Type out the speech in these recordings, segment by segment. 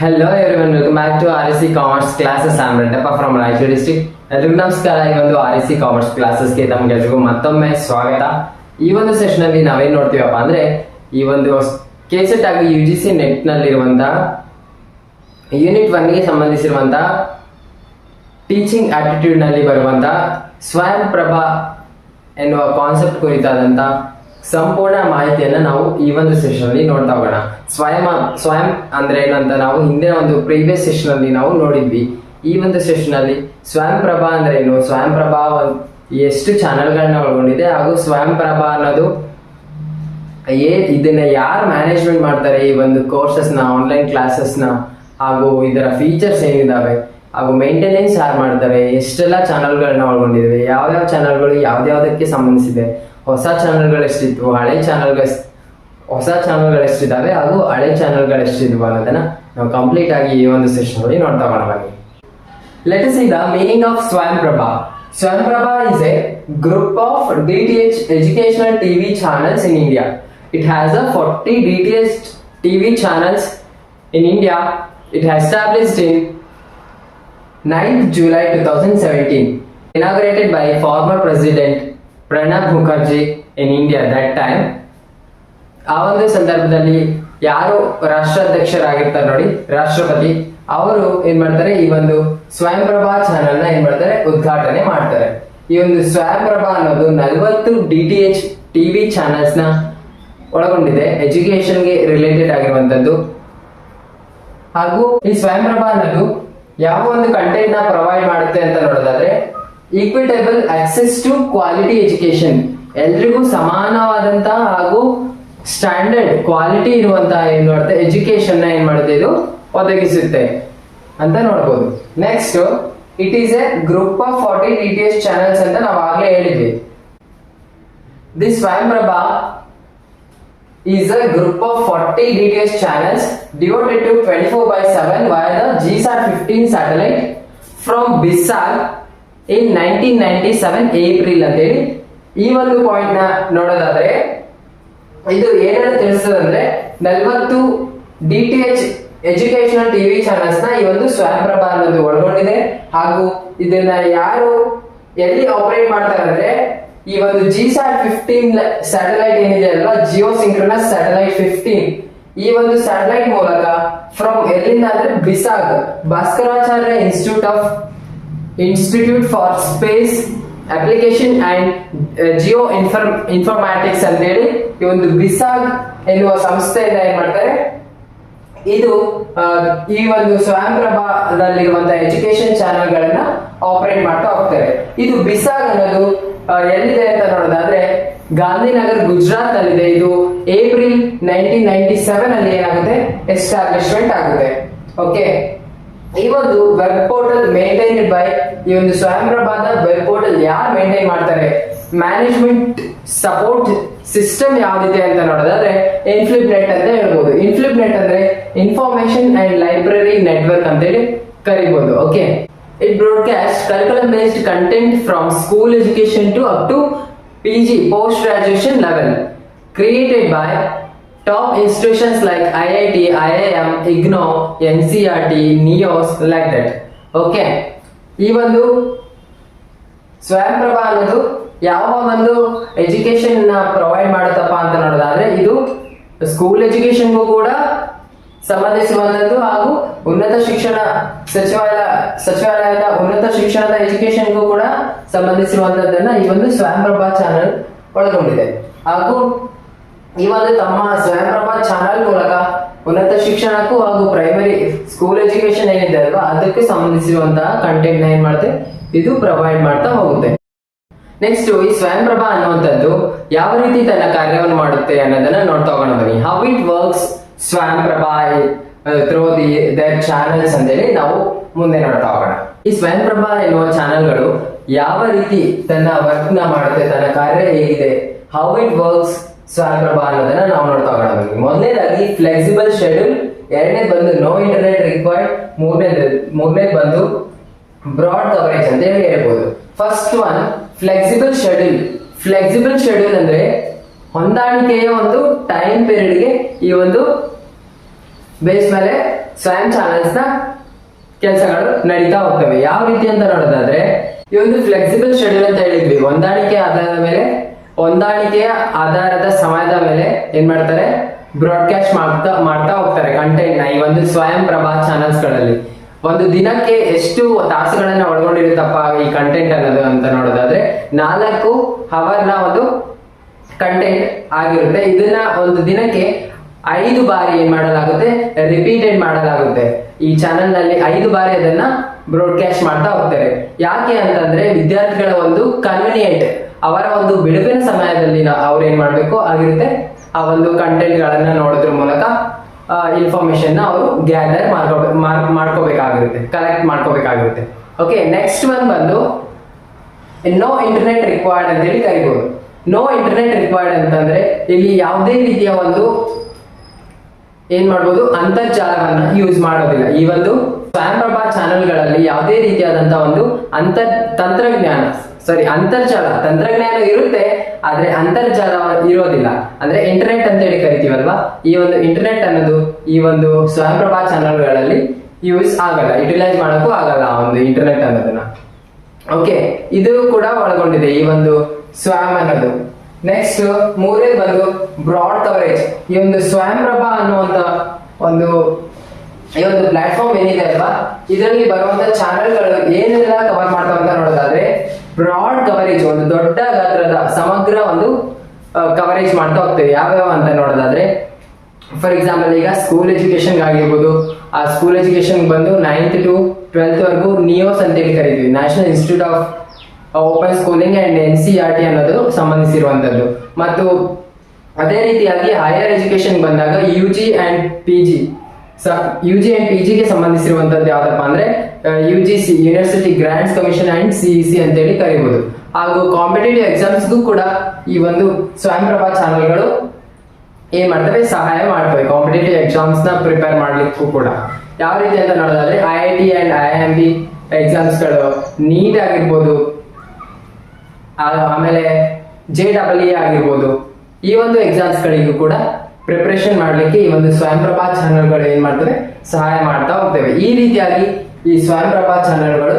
Hello everyone, welcome back to RSC Commerce Classes. I'm Reddappa from Raichur district. ಎಲ್ರಿಗೂ ನಮಸ್ಕಾರ. ಈ ಒಂದು RSC Commerce Classesಗೆ ತಮಗೆಲ್ಲರಿಗೂ ಮತ್ತೊಮ್ಮೆ ಸ್ವಾಗತ. ಈ ಒಂದು ಸೆಷನ್ ಅಲ್ಲಿ ನಾವೇನ್ ನೋಡ್ತೀವಪ್ಪ ಅಂದ್ರೆ ಈ ಒಂದು ಕೆಸೆಟ್ ಆಗಿ UGC ನೆಟ್ ನಲ್ಲಿರುವಂತಹ ಯೂನಿಟ್ 1 ಗೆ ಸಂಬಂಧಿಸಿರುವಂತಹ ಟೀಚಿಂಗ್ ಆಪ್ಟಿಟ್ಯೂಡ್ ನಲ್ಲಿ ಬರುವಂತಹ ಸ್ವಯಂ ಪ್ರಭಾ ಎನ್ನುವ ಕಾನ್ಸೆಪ್ಟ್ ಕುರಿತಾದಂತಹ ಸಂಪೂರ್ಣ ಮಾಹಿತಿಯನ್ನ ನಾವು ಈ ಒಂದು ಸೆಷನ್ ಅಲ್ಲಿ ನೋಡ್ತಾ ಹೋಗೋಣ. ಸ್ವಯಂ ಅಂದ್ರೆ ಏನಂತ ನಾವು ಹಿಂದಿನ ಒಂದು ಪ್ರೀವಿಯಸ್ ಸೆಷನ್ ಅಲ್ಲಿ ನಾವು ನೋಡಿದ್ವಿ. ಈ ಒಂದು ಸೆಷನ್ ಅಲ್ಲಿ ಸ್ವಯಂ ಪ್ರಭಾ ಅಂದ್ರೆ ಏನು, ಸ್ವಯಂ ಪ್ರಭಾ ಎಷ್ಟು ಚಾನೆಲ್ಗಳನ್ನ ಒಳಗೊಂಡಿದೆ, ಹಾಗೂ ಸ್ವಯಂ ಪ್ರಭಾ ಅನ್ನೋದು ಇದನ್ನ ಯಾರು ಮ್ಯಾನೇಜ್ಮೆಂಟ್ ಮಾಡ್ತಾರೆ, ಈ ಒಂದು ಕೋರ್ಸಸ್ ನ, ಆನ್ಲೈನ್ ಕ್ಲಾಸಸ್ ನ, ಹಾಗೂ ಇದರ ಫೀಚರ್ಸ್ ಏನಿದಾವೆ, ಹಾಗೂ ಮೇಂಟೆನೆನ್ಸ್ ಯಾರು ಮಾಡ್ತಾರೆ, ಎಷ್ಟೆಲ್ಲ ಚಾನೆಲ್ಗಳನ್ನ ಒಳಗೊಂಡಿದೆ, ಯಾವ್ಯಾವ ಚಾನೆಲ್ಗಳು ಯಾವ್ದಾವ್ದಕ್ಕೆ ಸಂಬಂಧಿಸಿದೆ, ಹೊಸ ಚಾನೆಲ್ಗಳು ಎಷ್ಟಿತ್ತು, ಹೊಸ ಚಾನೆಲ್ಗಳು ಎಷ್ಟಿದ್ದಾವೆ, ಹಾಗೂ ಹಳೆ ಚಾನೆಲ್ಗಳು ಎಷ್ಟಿದ್ವು ಅನ್ನೋದನ್ನ ನಾವು ಕಂಪ್ಲೀಟ್ ಆಗಿ ಈ ಒಂದು ಸೆಷನ್ ಅಲ್ಲಿ ನೋಡ್ತಾ ಬನ್ನಿ. Let us see the meaning of Swayam Prabha. Swayam Prabha is a group of DTH educational TV channels in India. It has a 40 DTH TV channels in India. It has established in 9th July 2017. Inaugurated by former President Pranab Mukherjee in India that time. ಆ ಒಂದು ಸಂದರ್ಭದಲ್ಲಿ ಯಾರು ರಾಷ್ಟ್ರಾಧ್ಯಕ್ಷರಾಗಿರ್ತಾರೆ ನೋಡಿ, ರಾಷ್ಟ್ರಪತಿ, ಅವರು ಏನ್ ಮಾಡ್ತಾರೆ, ಈ ಒಂದು ಸ್ವಯಂ ಪ್ರಭಾ ಚಾನೆಲ್ ನ ಏನ್ ಮಾಡ್ತಾರೆ, ಉದ್ಘಾಟನೆ ಮಾಡ್ತಾರೆ. ಈ ಒಂದು ಸ್ವಯಂ ಪ್ರಭಾ ಅನ್ನೋದು 40 DTH ಟಿವಿ ಚಾನೆಲ್ಸ್ ನ ಒಳಗೊಂಡಿದೆ, ಎಜುಕೇಶನ್ ಗೆ ರಿಲೇಟೆಡ್ ಆಗಿರುವಂತದ್ದು. ಹಾಗೂ ಈ ಸ್ವಯಂ ಪ್ರಭಾ ಅನ್ನೋದು ಯಾವ ಒಂದು ಕಂಟೆಂಟ್ ನ ಪ್ರೊವೈಡ್ ಮಾಡುತ್ತೆ ಅಂತ ನೋಡೋದಾದ್ರೆ, equitable access to quality education, ಎಲ್ರಿಗೂ ಸಮಾನವಾದಂತಹ ಹಾಗೂ ಸ್ಟ್ಯಾಂಡರ್ಡ್ ಕ್ವಾಲಿಟಿ ಇರುವಂತಹ ಏನ್ ಮಾಡುತ್ತೆ, ಎಜುಕೇಶನ್ ನ ಏನ್ ಮಾಡುತ್ತೆ, ಇದು ಒದಗಿಸುತ್ತೆ ಅಂತ ನೋಡಬಹುದು. Next, it is A group of 40 DTH channels ಅಂತ ನಾವು ಆಗ್ಲೇ ಹೇಳಿದ್ವಿ. ದಿಸ್ ಸ್ವಯಂ Prabha is a group of 40 DTH channels devoted to 24/7 via the GSAT-15 satellite from BISAG in 1997 April ಅಂತೇಳಿ. ಈ ಒಂದು ಪಾಯಿಂಟ್ ನ ನೋಡೋದಾದ್ರೆ ಇದು ಏನೇನು ತಿಳಿಸ್ತದೆ ಅಂದ್ರೆ, 40 DTH ಎಜುಕೇಶನಲ್ ಟಿವಿ ಚಾನೆಲ್ಸ್ ನ ಈ ಒಂದು ಸ್ವಯಂ ಪ್ರಭಾ ಅನ್ನೋದು ಒಳಗೊಂಡಿದೆ. ಹಾಗೂ ಇದನ್ನ ಯಾರು ಎಲ್ಲಿ ಆಪರೇಟ್ ಮಾಡ್ತಾರೆ ಅಂದ್ರೆ, ಈ ಒಂದು GSAT-15 ಸ್ಯಾಟಲೈಟ್ ಏನಿದೆ ಅಲ್ವಾ, ಜಿಯೋ ಸಿಂಕ್ರನಸ್ ಸ್ಯಾಟಲೈಟ್ 15, ಈ ಒಂದು ಸ್ಯಾಟಲೈಟ್ ಮೂಲಕ ಫ್ರಮ್ ಎಲ್ಲಿಂದ ಅಂದ್ರೆ BISAG, Bhaskaracharya institute for space application and geoinformatics ಅಂತೇಳಿ ಈ ಒಂದು ಬಿಸಾಗ್ ಎನ್ನುವ ಸಂಸ್ಥೆಯಿಂದ ಏನ್ ಮಾಡ್ತಾರೆ, ಇದು ಈ ಒಂದು ಸ್ವಯಂ ಪ್ರಭಾದಲ್ಲಿರುವಂತಹ ಎಜುಕೇಶನ್ ಚಾನೆಲ್ ಗಳನ್ನ ಆಪರೇಟ್ ಮಾಡ್ತಾ ಹೋಗ್ತಾರೆ. ಇದು ಬಿಸಾಗ್ ಅನ್ನೋದು ಎಲ್ಲಿದೆ ಅಂತ ನೋಡೋದಾದ್ರೆ, ಗಾಂಧಿನಗರ್, ಗುಜರಾತ್ ನಲ್ಲಿದೆ. ಇದು ಏಪ್ರಿಲ್ 1997 ಅಲ್ಲಿ ಏನಾಗುತ್ತೆ, ಎಸ್ಟಾಬ್ಲಿಷ್ಮೆಂಟ್ ಆಗುತ್ತೆ. ಓಕೆ, ಈ ಒಂದು ವೆಬ್ ಪೋರ್ಟಲ್ ಮೇಂಟೈನ್ಡ್ ಬೈ, ಈ ಒಂದು ಸ್ವಯಂ ಪ್ರಭಾದ ವೆಬ್ ಪೋರ್ಟಲ್ ಯಾರು ಮೇಂಟೈನ್ ಮಾಡ್ತಾರೆ, ಮ್ಯಾನೇಜ್ಮೆಂಟ್ ಸಪೋರ್ಟ್ ಸಿಸ್ಟಮ್ ಯಾವ್ದಿದೆ ಅಂತ ನೋಡೋದಾದ್ರೆ ಇನ್ಫ್ಲಿಬ್ನೆಟ್ ಅಂತ ಹೇಳ್ಬೋದು. ಇನ್ಫ್ಲಿಬ್ನೆಟ್ ಅಂದ್ರೆ ಇನ್ಫಾರ್ಮೇಶನ್ ಅಂಡ್ ಲೈಬ್ರರಿ ನೆಟ್ವರ್ಕ್ ಅಂತೇಳಿ ಕರಿಬಹುದು. Okay, it broadcast curriculum based content from school education to up to PG post graduation level, created by top institutions like IIT, IIM, IGNOU, NCERT, NEOS, like that. Okay, ಈ ಒಂದು ಸ್ವಯಂ ಪ್ರಭಾ ಅನ್ನೋದು ಯಾವ ಒಂದು education ನ provide ಮಾಡುತ್ತಪ್ಪ ಅಂತ ನೋಡೋದಾದ್ರೆ, ಇದು ಸ್ಕೂಲ್ ಎಜುಕೇಶನ್ಗೂ ಕೂಡ ಸಂಬಂಧಿಸುವಂತದ್ದು, ಹಾಗೂ ಉನ್ನತ ಶಿಕ್ಷಣ ಸಚಿವಾಲಯದ ಉನ್ನತ ಶಿಕ್ಷಣದ ಎಜುಕೇಶನ್ಗೂ ಕೂಡ ಸಂಬಂಧಿಸಿರುವಂತದ್ದನ್ನ ಈ ಒಂದು ಸ್ವಯಂ ಪ್ರಭಾ ಚಾನೆಲ್ ಒಳಗೊಂಡಿದೆ. ಹಾಗೂ ಈ ಒಂದು ತಮ್ಮ ಸ್ವಯಂ ಪ್ರಭಾ ಚಾನೆಲ್ ಮೂಲಕ ಉನ್ನತ ಶಿಕ್ಷಣಕ್ಕೂ ಹಾಗೂ ಪ್ರೈಮರಿ ಸ್ಕೂಲ್ ಎಜುಕೇಶನ್ ಏನಿದೆ ಅಲ್ವಾ, ಅದಕ್ಕೆ ಸಂಬಂಧಿಸಿರುವಂತಹ ಕಂಟೆಂಟ್ ನ ಏನ್ ಮಾಡುತ್ತೆ, ಇದು ಪ್ರೊವೈಡ್ ಮಾಡ್ತಾ ಹೋಗುತ್ತೆ. ನೆಕ್ಸ್ಟ್, ಈ ಸ್ವಯಂ ಪ್ರಭಾ ಅನ್ನುವಂಥದ್ದು ಯಾವ ರೀತಿ ತನ್ನ ಕಾರ್ಯವನ್ನು ಮಾಡುತ್ತೆ ಅನ್ನೋದನ್ನ ನೋಡ್ತಾ ಹೋಗೋಣ ಬನ್ನಿ. ಹೌ ಇಟ್ ವರ್ಕ್ಸ್ ಸ್ವಯಂ ಪ್ರಭಾ ಥ್ರೂ ದೇರ್ ಚಾನೆಲ್ಸ್ ಅಂತೇಳಿ ನಾವು ಮುಂದೆ ನೋಡ್ತಾ ಹೋಗೋಣ. ಈ ಸ್ವಯಂ ಪ್ರಭಾ ಎನ್ನುವ ಚಾನೆಲ್ಗಳು ಯಾವ ರೀತಿ ತನ್ನ ವರ್ಕ್ ನ ಮಾಡುತ್ತೆ, ತನ್ನ ಕಾರ್ಯ ಹೇಗಿದೆ, ಹೌ ಇಟ್ ವರ್ಕ್ಸ್ ಸ್ವಯಂ ಪ್ರಭಾ ಅನ್ನೋದನ್ನ ನಾವು ನೋಡ್ತಾ ಹೋಗೋಣ ಬನ್ನಿ. ಮೊದಲನೇದಾಗಿ ಫ್ಲೆಕ್ಸಿಬಲ್ ಶೆಡ್ಯೂಲ್, ಎರಡನೇದು ಬಂದು ನೋ ಇಂಟರ್ನೆಟ್ ರಿಕ್ವೈರ್ಡ್, ಮೂರನೇದು ಬಂದು ಬ್ರಾಡ್ ಕವರೇಜ್ ಅಂತ ಹೇಳಿ ಹೇಳ್ಬೋದು. First one flexible schedule. Flexible schedule ಅಂದ್ರೆ ಹೊಂದಾಣಿಕೆಯ ಒಂದು ಟೈಮ್ ಪೀರಿಯಡ್ ಗೆ ಈ ಒಂದು ಬೇಸ್ ಮೇಲೆ ಸ್ವಯಂ ಚಾನಲ್ಸ್ ನ ಕೆಲಸಗಳು ನಡೀತಾ ಹೋಗ್ತವೆ. ಯಾವ ರೀತಿ ಅಂತ ನೋಡೋದಾದ್ರೆ, ಈ ಒಂದು ಫ್ಲೆಕ್ಸಿಬಲ್ ಶೆಡ್ಯೂಲ್ ಅಂತ ಹೇಳಿದ್ವಿ, ಹೊಂದಾಣಿಕೆಯ ಆಧಾರದ ಸಮಯದ ಮೇಲೆ ಏನ್ ಮಾಡ್ತಾರೆ, ಬ್ರಾಡ್ಕಾಸ್ಟ್ ಮಾಡ್ತಾ ಹೋಗ್ತಾರೆ ಕಂಟೆಂಟ್ ನ. ಈ ಒಂದು ಸ್ವಯಂ ಪ್ರಭಾ ಚಾನಲ್ಸ್ ಗಳಲ್ಲಿ ಒಂದು ದಿನಕ್ಕೆ ಎಷ್ಟು ತಾಸುಗಳನ್ನ ಒಳಗೊಂಡಿರುತ್ತಪ್ಪ ಈ ಕಂಟೆಂಟ್ ಅನ್ನೋದು ಅಂತ ನೋಡೋದಾದ್ರೆ 4 ಅವರ್ ನ ಒಂದು ಕಂಟೆಂಟ್ ಆಗಿರುತ್ತೆ. ಇದನ್ನ ಒಂದು ದಿನಕ್ಕೆ 5 ಬಾರಿ ಏನ್ ಮಾಡಲಾಗುತ್ತೆ, ರಿಪೀಟೆಡ್ ಮಾಡಲಾಗುತ್ತೆ. ಈ ಚಾನೆಲ್ ನಲ್ಲಿ 5 ಬಾರಿ ಅದನ್ನ ಬ್ರಾಡ್ಕಾಸ್ಟ್ ಮಾಡ್ತಾ ಹೋಗ್ತಾರೆ. ಯಾಕೆ ಅಂತಂದ್ರೆ ವಿದ್ಯಾರ್ಥಿಗಳ ಒಂದು ಕನ್ವಿನಿಯೆಂಟ್, ಅವರ ಒಂದು ಬಿಡುವಿನ ಸಮಯದಲ್ಲಿ ಅವ್ರು ಏನ್ ಮಾಡ್ಬೇಕು ಆಗಿರುತ್ತೆ, ಆ ಒಂದು ಕಂಟೆಂಟ್ ಗಳನ್ನ ನೋಡೋದ್ರ ಮೂಲಕ ಇನ್ಫಾರ್ಮೇಶನ್ ಅವರು ಗ್ಯಾದರ್ ಮಾಡ್ಕೋಬೇಕಾಗಿರುತ್ತೆ, ಕಲೆಕ್ಟ್ ಮಾಡ್ಕೋಬೇಕಾಗಿರುತ್ತೆ. ಓಕೆ, ನೆಕ್ಸ್ಟ್ ಒನ್ ಬಂದು ನೋ ಇಂಟರ್ನೆಟ್ ರಿಕ್ವೈರ್ಡ್ ಅಂತ ಹೇಳಿ ಕರಿಬಹುದು. ನೋ ಇಂಟರ್ನೆಟ್ ರಿಕ್ವೈರ್ಡ್ ಅಂತಂದ್ರೆ ಇಲ್ಲಿ ಯಾವುದೇ ರೀತಿಯ ಒಂದು ಏನ್ ಮಾಡ್ಬೋದು, ಅಂತರ್ಜಾಲವನ್ನ ಯೂಸ್ ಮಾಡೋದಿಲ್ಲ. ಈ ಒಂದು ಸ್ವಯಂಪ್ರಭಾ ಚಾನೆಲ್ಗಳಲ್ಲಿ ಯಾವುದೇ ರೀತಿಯಾದಂತಹ ಒಂದು ತಂತ್ರಜ್ಞಾನ ಇರುತ್ತೆ, ಆದ್ರೆ ಅಂತರ್ಜಾಲ ಇರೋದಿಲ್ಲ. ಅಂದ್ರೆ ಇಂಟರ್ನೆಟ್ ಅಂತ ಹೇಳಿ ಕರಿತೀವಲ್ವಾ, ಈ ಒಂದು ಇಂಟರ್ನೆಟ್ ಅನ್ನೋದು ಈ ಒಂದು ಸ್ವಯಂಪ್ರಭಾ ಚಾನೆಲ್ಗಳಲ್ಲಿ ಯೂಸ್ ಆಗಲ್ಲ, ಯುಟಿಲೈಸ್ ಮಾಡಕ್ಕೂ ಆಗಲ್ಲ ಆ ಒಂದು ಇಂಟರ್ನೆಟ್ ಅನ್ನೋದನ್ನ. ಓಕೆ, ಇದು ಕೂಡ ಒಳಗೊಂಡಿದೆ ಈ ಒಂದು ಸ್ವಯಂ ಅನ್ನೋದು. ನೆಕ್ಸ್ಟ್ ಮೂರನೇ ಬಂದು ಬ್ರಾಡ್ ಕವರೇಜ್. ಈ ಒಂದು ಸ್ವಯಂಪ್ರಭಾ ಅನ್ನುವಂತ ಒಂದು ಈ ಒಂದು ಪ್ಲಾಟ್ಫಾರ್ಮ್ ಏನಿದೆ ಅಲ್ವಾ, ಇದರಲ್ಲಿ ಬರುವಂತ ಚಾನೆಲ್ಗಳು ಏನೆಲ್ಲ ಕವರ್ ಮಾಡ್ತಾವ ಅಂತ ನೋಡೋದಾದ್ರೆ, ಬ್ರಾಡ್ ಕವರೇಜ್, ಒಂದು ದೊಡ್ಡ ಗಾತ್ರದ ಸಮಗ್ರ ಒಂದು ಕವರೇಜ್ ಮಾಡ್ತಾ ಹೋಗ್ತೇವೆ. ಯಾವ್ಯಾವ ಅಂತ ನೋಡೋದಾದ್ರೆ, ಫಾರ್ ಎಕ್ಸಾಂಪಲ್ ಈಗ ಸ್ಕೂಲ್ ಎಜುಕೇಶನ್ ಆಗಿರ್ಬೋದು, ಆ ಸ್ಕೂಲ್ ಎಜುಕೇಶನ್ ಬಂದು 9th to 12th ವರೆಗೂ ನಿಯೋಸ್ ಅಂತ ಹೇಳಿ ಕರಿತೀವಿ, national institute of open schooling and NCERT ಅನ್ನೋದು ಸಂಬಂಧಿಸಿರುವಂತದ್ದು. ಮತ್ತು ಅದೇ ರೀತಿಯಾಗಿ ಹೈಯರ್ ಎಜುಕೇಶನ್ ಬಂದಾಗ UG and PG ಗೆ ಸಂಬಂಧಿಸಿರುವಂತದ್ದು ಯಾವ್ದಪ್ಪ ಅಂದ್ರೆ UGC, university grants commission and CEC ಅಂತ ಹೇಳಿ ಕರಿಬಹುದು. ಹಾಗೂ ಕಾಂಪಿಟೇಟಿವ್ ಎಕ್ಸಾಮ್ಸ್ಗೂ ಕೂಡ ಈ ಒಂದು ಸ್ವಯಂಪ್ರಭಾ ಚಾನೆಲ್ಗಳು ಏನ್ ಮಾಡ್ತವೆ, ಸಹಾಯ ಮಾಡ್ತವೆ ಕಾಂಪಿಟೇಟಿವ್ ಎಕ್ಸಾಮ್ಸ್ ನ ಪ್ರಿಪೇರ್ ಮಾಡ್ಲಿಕ್ಕೂ ಕೂಡ. ಯಾವ ರೀತಿ ಅಂತ ನೋಡೋದಾದ್ರೆ IIT ಅಂಡ್ IIMB ಎಕ್ಸಾಮ್ಸ್ ಗಳು, ನೀಟ್ ಆಗಿರ್ಬೋದು, ಆಮೇಲೆ JEE ಆಗಿರ್ಬೋದು, ಈ ಒಂದು ಎಕ್ಸಾಮ್ಸ್ ಗಳಿಗೂ ಕೂಡ ಪ್ರಿಪರೇಷನ್ ಮಾಡ್ಲಿಕ್ಕೆ ಈ ಒಂದು ಸ್ವಯಂಪ್ರಭಾ ಚಾನೆಲ್ಗಳು ಏನ್ ಮಾಡ್ತವೆ, ಸಹಾಯ ಮಾಡ್ತಾ ಹೋಗ್ತೇವೆ. ಈ ರೀತಿಯಾಗಿ ಈ ಸ್ವಯಂಪ್ರಭಾ ಚಾನೆಲ್ಗಳು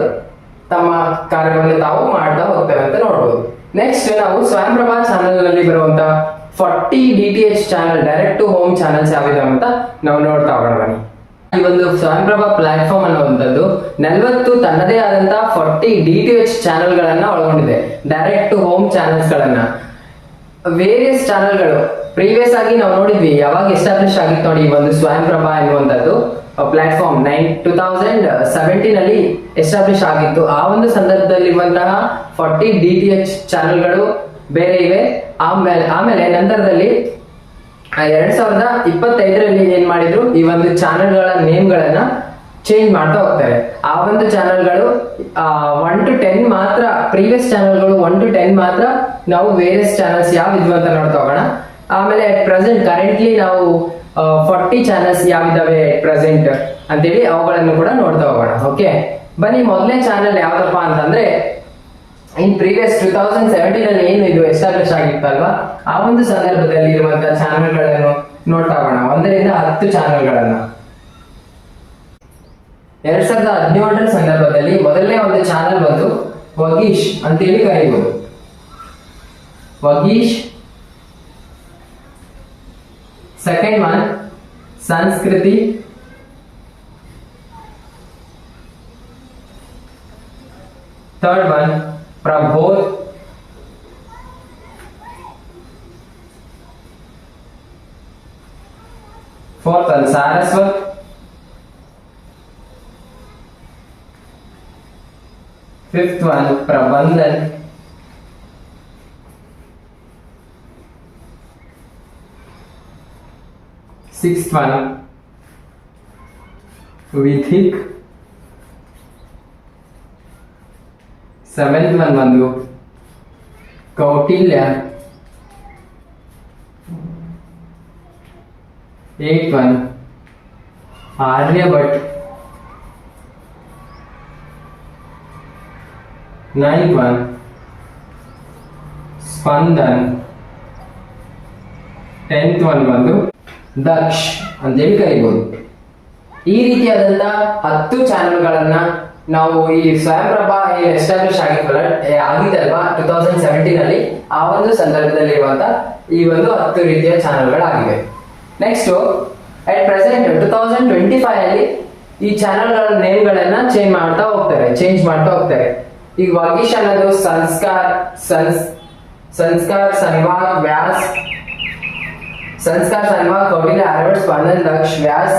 ತಮ್ಮ ಕಾರ್ಯವನ್ನು ತಾವು ಮಾಡ್ತಾ ಹೋಗ್ತೇವೆ ಅಂತ ನೋಡ್ಬೋದು. ನೆಕ್ಸ್ಟ್ ನಾವು ಸ್ವಯಂಪ್ರಭಾ ಚಾನೆಲ್ ನಲ್ಲಿ ಬರುವಂತ 40 DTH channel, direct to home channels ಯಾವಿದಾವೆ ಅಂತ ನಾವು ನೋಡ್ತಾ ಹೋಗೋಣ ಬನ್ನಿ. ಈ ಒಂದು ಸ್ವಯಂಪ್ರಭಾ ಪ್ಲಾಟ್ಫಾರ್ಮ್ ಅನ್ನುವಂಥದ್ದು 40 ತನ್ನದೇ ಆದಂತಹ 40 DTH ಚಾನೆಲ್ ಗಳನ್ನ ಒಳಗೊಂಡಿದೆ. ಡೈರೆಕ್ಟ್ ಟು ಹೋಮ್ ಚಾನೆಲ್ಸ್ ಗಳನ್ನ ವೇರಿಯಸ್ ಚಾನೆಲ್ಗಳು ಪ್ರೀವಿಯಸ್ ಆಗಿ ನಾವು ನೋಡಿದ್ವಿ, ಯಾವಾಗ ಎಸ್ಟಾಬ್ಲಿಷ್ ಆಗಿತ್ತು ನೋಡಿ ಈ ಒಂದು ಸ್ವಯಂಪ್ರಭಾ ಎನ್ನುವಂಥದ್ದು ಪ್ಲಾಟ್ಫಾರ್ಮ್ 2017 ಅಲ್ಲಿ ಎಸ್ಟಾಬ್ಲಿಷ್ ಆಗಿತ್ತು. ಆ ಒಂದು ಸಂದರ್ಭದಲ್ಲಿ ಇರುವಂತಹ 40 DTH ಚಾನೆಲ್ಗಳು ಬೇರೆ ಇವೆ. ಆಮೇಲೆ ನಂತರದಲ್ಲಿ 2025ರಲ್ಲಿ ಏನ್ ಮಾಡಿದ್ರು, ಈ ಒಂದು ಚಾನೆಲ್ಗಳ ನೇಮ್ ಗಳನ್ನ ಚೇಂಜ್ ಮಾಡ್ತಾ ಹೋಗ್ತಾರೆ. ಆ ಒಂದು ಚಾನೆಲ್ಗಳು 1 to 10 ಮಾತ್ರ, ಪ್ರೀವಿಯಸ್ ಚಾನೆಲ್ಗಳು 1 to 10 ಮಾತ್ರ ನಾವು ವೇರಿಯಸ್ ಚಾನೆಲ್ಸ್ ಯಾವಿದ್ವು ಅಂತ ನೋಡ್ತಾ ಹೋಗೋಣ. ಆಮೇಲೆ ಕರೆಂಟ್ಲಿ ನಾವು 40 ಚಾನೆಲ್ಸ್ ಯಾವಿದಾವೆ ಪ್ರೆಸೆಂಟ್ ಅಂತೇಳಿ ಅವುಗಳನ್ನು ಕೂಡ ನೋಡ್ತಾ ಹೋಗೋಣ. ಓಕೆ, ಬನ್ನಿ ಮೊದಲನೇ ಚಾನೆಲ್ ಯಾವ್ದಪ್ಪ ಅಂತಂದ್ರೆ, ಇನ್ ಪ್ರೀವಿಯಸ್ 2017 ಅಲ್ಲಿ ಏನು ಇದು ಎಸ್ಟಾಬ್ಲಿಷ್ ಆಗಿತ್ತಲ್ವಾ, ಆ ಒಂದು ಸಂದರ್ಭದಲ್ಲಿ ಇರುವಂತಹ ಚಾನೆಲ್ಗಳನ್ನು ನೋಡ್ತಾ ಹೋಗೋಣ. 1 ರಿಂದ 10 ಚಾನೆಲ್ಗಳನ್ನ 2017 ಸಂದರ್ಭದಲ್ಲಿ ಮೊದಲನೇ ಒಂದು ಚಾನೆಲ್ ಬಂದು ವಗೀಶ್ ಅಂತೇಳಿ ಕರೀಬಹುದು. Vagish. Second one Sanskriti. Third one Prabodh. Fourth one Saraswat. Fifth one Prabandhan. Sixth one Vidhik. Seventh one ಬಂದು Kautilya. Eight one Aryabhat. Ninth one Spandan. 10th one ಬಂದು ದಕ್ಷ್ ಅಂತೇಳಿ ಕರಿಬಹುದು. ಈ ರೀತಿಯಾದಂತ 10 ಚಾನೆಲ್ಗಳನ್ನ ನಾವು ಈ ಸ್ವಯಂಪ್ರಭಾ ಎಸ್ಟಾಬ್ಲಿಷ್ ಆಗಿದಲ್ವಾ 2017 ಅಲ್ಲಿ, ಆ ಒಂದು ಸಂದರ್ಭದಲ್ಲಿರುವಂತ ಈ ಒಂದು 10 ರೀತಿಯ ಚಾನೆಲ್ಗಳಾಗಿವೆ. ನೆಕ್ಸ್ಟ್ ಅಟ್ ಪ್ರೆಸೆಂಟ್ 2025 ಅಲ್ಲಿ ಈ ಚಾನೆಲ್ಗಳ ನೇಮ್ಗಳನ್ನ ಚೇಂಜ್ ಮಾಡ್ತಾ ಹೋಗ್ತಾರೆ. ಈಗ ವಾಗೀಶ್ ಅನ್ನೋದು ಸಂಸ್ಕಾರ್ ಸನ್ವಾಗ್ ವ್ಯಾಸ್, ಕೌಟಿಲ್ಯ ಆರ್ಯವರ್ಟ್ ಸ್ಪಂದನ್ ದಕ್ಷ ವ್ಯಾಸ್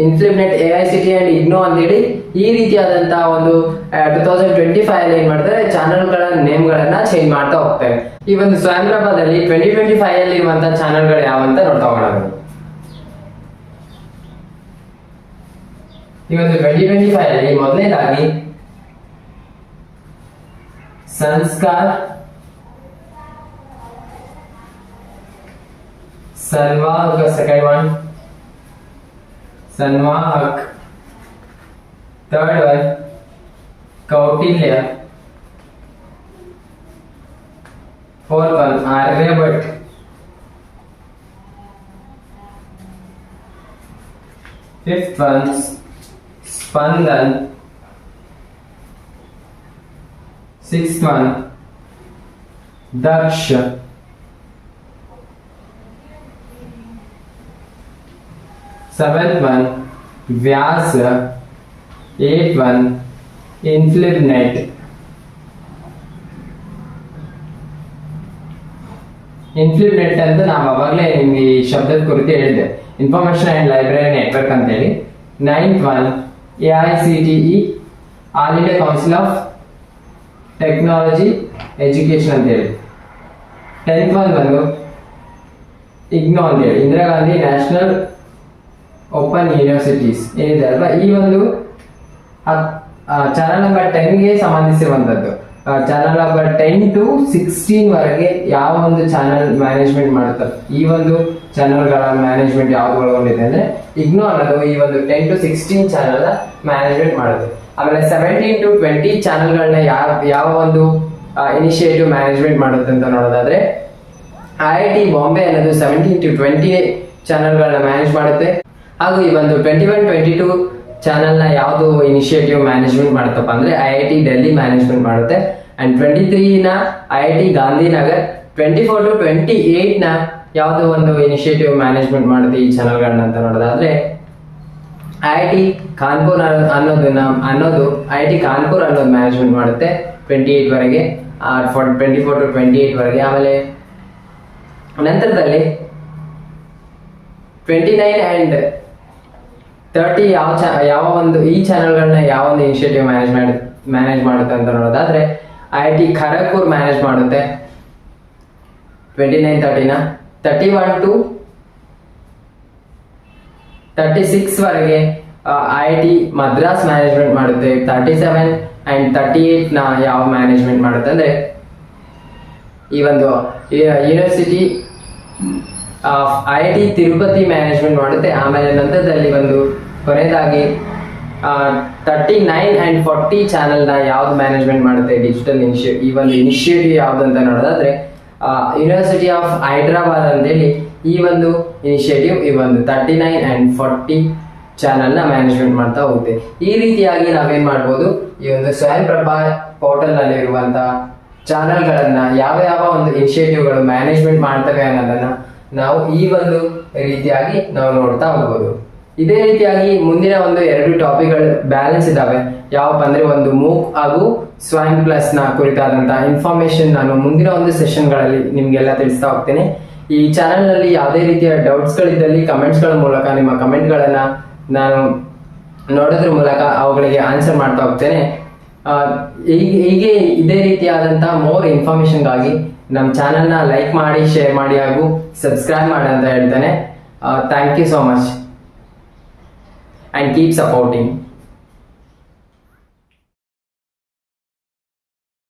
ಇನ್ಫ್ಲಿಬ್ನೆಟ್ AICTE ಅಂಡ್ ಇಗ್ನೋ ಅಂತೇಳಿ ಈ ರೀತಿಯಾದಂತಹ ಒಂದು 2025 ಅಲ್ಲಿ ಏನ್ ಮಾಡ್ತಾರೆ, ಚಾನೆಲ್ಗಳ ನೇಮ್ಗಳನ್ನ ಚೇಂಜ್ ಮಾಡ್ತಾ ಹೋಗ್ತಾರೆ. ಈ ಒಂದು ಸ್ವಯಂಪ್ರಭಾದಲ್ಲಿ 2025 ಅಲ್ಲಿ ಇರುವಂತಹ ಚಾನೆಲ್ಗಳು ಯಾವಂತ ನೋಡ್ತಾ ಹೋಗೋಣ. ಈ ಒಂದು 2025 ಅಲ್ಲಿ ಮೊದಲನೇದಾಗಿ Sanskar Sanvahak, second one Samvahak, third one Kautilya, fourth one Aryabhat, fifth one Spandan, sixth one Daksha, seventh one Vyasa, eighth one INFLIBNET, ಅಂತ ನಾವು ಅವಾಗಲೇ ನಿಮ್ಗೆ ಈ ಶಬ್ದದ ಕುರಿತು ಹೇಳಿದೆ, ಇನ್ಫಾರ್ಮೇಶನ್ ಅಂಡ್ ಲೈಬ್ರರಿ ನೆಟ್ವರ್ಕ್ ಅಂತ ಹೇಳಿ. Ninth one AICTE, all India council of technology education ಅಂತ ಹೇಳಿ. 10th ಒನ್ ಬಂದು ಇಗ್ನೋ ಅಂತ ಹೇಳಿ, Indira Gandhi national open universities ಏನಿದೆ ಅಲ್ವಾ, ಈ ಒಂದು ಚಾನಲ್ ನಂಬರ್ 10ಗೆ ಸಂಬಂಧಿಸಿರುವಂತದ್ದು. ಚಾನಲ್ ನಂಬರ್ 10 to 16 ವರೆಗೆ ಯಾವ ಒಂದು ಚಾನಲ್ ಮ್ಯಾನೇಜ್ಮೆಂಟ್ ಮಾಡುತ್ತೆ, ಈ ಒಂದು ಚಾನಲ್ಗಳ ಮ್ಯಾನೇಜ್ಮೆಂಟ್ ಯಾವ್ದು ಒಳಗೊಂಡಿದೆ ಅಂದ್ರೆ ಇಗ್ನೋ ಅನ್ನೋದು ಈ ಒಂದು 10 to 16 ಚಾನಲ್ ಮ್ಯಾನೇಜ್ಮೆಂಟ್ ಮಾಡುತ್ತೆ. ಆಮೇಲೆ 17 to 20 ಚಾನಲ್ಗಳನ್ನ ಯಾವ ಒಂದು ಇನಿಷಿಯೇಟಿವ್ ಮ್ಯಾನೇಜ್ಮೆಂಟ್ ಮಾಡುತ್ತೆ ಅಂತ ನೋಡೋದಾದ್ರೆ IIT ಬಾಂಬೆ ಅನ್ನೋದು 17 to 20 ಚಾನಲ್ಗಳನ್ನ ಮ್ಯಾನೇಜ್ ಮಾಡುತ್ತೆ. ಹಾಗೂ ಈ ಒಂದು 21-22 ಚಾನಲ್ನ ಯಾವುದು ಇನಿಷಿಯೇಟಿವ್ ಮ್ಯಾನೇಜ್ಮೆಂಟ್ ಮಾಡುತ್ತಪ್ಪ ಅಂದ್ರೆ IIT ಡೆಲ್ಲಿ ಮ್ಯಾನೇಜ್ಮೆಂಟ್ ಮಾಡುತ್ತೆ. ಅಂಡ್ 23ನ IIT ಗಾಂಧಿನಗರ್, 24 to 28ನ ಯಾವುದು ಒಂದು ಇನಿಷಿಯೇಟಿವ್ ಮ್ಯಾನೇಜ್ಮೆಂಟ್ ಮಾಡುತ್ತೆ ಈ ಚಾನಲ್ಗಳನ್ನ ಅಂತ ನೋಡೋದಾದ್ರೆ IIT ಕಾನ್ಪುರ್ ಅನ್ನೋದು IIT ಕಾನ್ಪುರ್ ಅನ್ನೋದು ಮ್ಯಾನೇಜ್ಮೆಂಟ್ ಮಾಡುತ್ತೆ 28 ವರೆಗೆ, 24 to 28 ವರೆಗೆ. ಆಮೇಲೆ ನಂತರದಲ್ಲಿ 29 and 30 ಯಾವ ಒಂದು ಈ ಚಾನೆಲ್ಗಳನ್ನ ಯಾವ ಒಂದು ಇನಿಷಿಯೇಟಿವ್ ಮ್ಯಾನೇಜ್ ಮಾಡುತ್ತೆ ಅಂತ ನೋಡೋದಾದ್ರೆ IIT ಖರಗ್ಪುರ್ ಮ್ಯಾನೇಜ್ ಮಾಡುತ್ತೆ 29-30ನ. 31 to 36 ವರೆಗೆ IIT ಮದ್ರಾಸ್ ಮ್ಯಾನೇಜ್ಮೆಂಟ್ ಮಾಡುತ್ತೆ. 37 and 38ನ ಯಾವ ಮ್ಯಾನೇಜ್ಮೆಂಟ್ ಮಾಡುತ್ತೆ ಅಂದ್ರೆ ಈ ಒಂದು ಯೂನಿವರ್ಸಿಟಿ IIT ತಿರುಪತಿ ಮ್ಯಾನೇಜ್ಮೆಂಟ್ ಮಾಡುತ್ತೆ. ಆಮೇಲೆ ನಂತರದಲ್ಲಿ ಒಂದು ಕೊನೆಯದಾಗಿ 39 and 40 ಚಾನೆಲ್ನ ಯಾವ್ದು ಮ್ಯಾನೇಜ್ಮೆಂಟ್ ಮಾಡುತ್ತೆ ಡಿಜಿಟಲ್ ಈ ಒಂದು ಇನಿಷಿಯೇಟಿವ್ ಯಾವ್ದು ಅಂತ ನೋಡೋದಾದ್ರೆ ಯೂನಿವರ್ಸಿಟಿ ಆಫ್ ಹೈದರಾಬಾದ್ ಅಂತೇಳಿ ಈ ಒಂದು ಇನಿಷಿಯೇಟಿವ್ ಈ ಒಂದು 39 and 40 ಚಾನೆಲ್ನ ಮ್ಯಾನೇಜ್ಮೆಂಟ್ ಮಾಡ್ತಾ ಹೋಗುತ್ತೆ. ಈ ರೀತಿಯಾಗಿ ನಾವೇನ್ ಮಾಡ್ಬೋದು, ಈ ಒಂದು ಸ್ವಯಂಪ್ರಭಾ ಪೋರ್ಟಲ್ ನಲ್ಲಿ ಇರುವಂತ ಚಾನೆಲ್ಗಳನ್ನ ಯಾವ ಒಂದು ಇನಿಷಿಯೇಟಿವ್ಗಳು ಮ್ಯಾನೇಜ್ಮೆಂಟ್ ಮಾಡ್ತವೆ ಅನ್ನೋದನ್ನ ನಾವು ಈ ಒಂದು ರೀತಿಯಾಗಿ ನಾವು ನೋಡ್ತಾ ಹೋಗ್ಬೋದು. ಇದೇ ರೀತಿಯಾಗಿ ಮುಂದಿನ ಒಂದು 2 ಟಾಪಿಕ್ಗಳು ಬ್ಯಾಲೆನ್ಸ್ ಇದಾವೆ. ಯಾವಪ್ಪ ಅಂದ್ರೆ ಒಂದು ಮೂಕ್ ಹಾಗೂ ಸ್ವಯಂ ಪ್ಲಸ್ ನ ಕುರಿತಾದಂತಹ ಇನ್ಫಾರ್ಮೇಶನ್ ನಾನು ಮುಂದಿನ ಒಂದು ಸೆಷನ್ಗಳಲ್ಲಿ ನಿಮ್ಗೆಲ್ಲ ತಿಳಿಸ್ತಾ ಹೋಗ್ತೇನೆ. ಈ ಚಾನೆಲ್ ನಲ್ಲಿ ಯಾವುದೇ ರೀತಿಯ ಡೌಟ್ಸ್ ಗಳಿದ್ದಲ್ಲಿ ಕಮೆಂಟ್ಸ್ ಗಳ ಮೂಲಕ ನಿಮ್ಮ ಕಮೆಂಟ್ ಗಳನ್ನ ನಾನು ನೋಡೋದ್ರ ಮೂಲಕ ಅವುಗಳಿಗೆ ಆನ್ಸರ್ ಮಾಡ್ತಾ ಹೋಗ್ತೇನೆ. ಹೀಗೆ ಇದೇ ರೀತಿಯಾದಂತಹ ಮೋರ್ ಇನ್ಫಾರ್ಮೇಶನ್ಗಾಗಿ ನಮ್ಮ ಚಾನೆಲ್ನ ಲೈಕ್ ಮಾಡಿ, ಶೇರ್ ಮಾಡಿ ಹಾಗೂ ಸಬ್ಸ್ಕ್ರೈಬ್ ಮಾಡಿ ಅಂತ ಹೇಳ್ತೇನೆ. Thank you so much and keep supporting.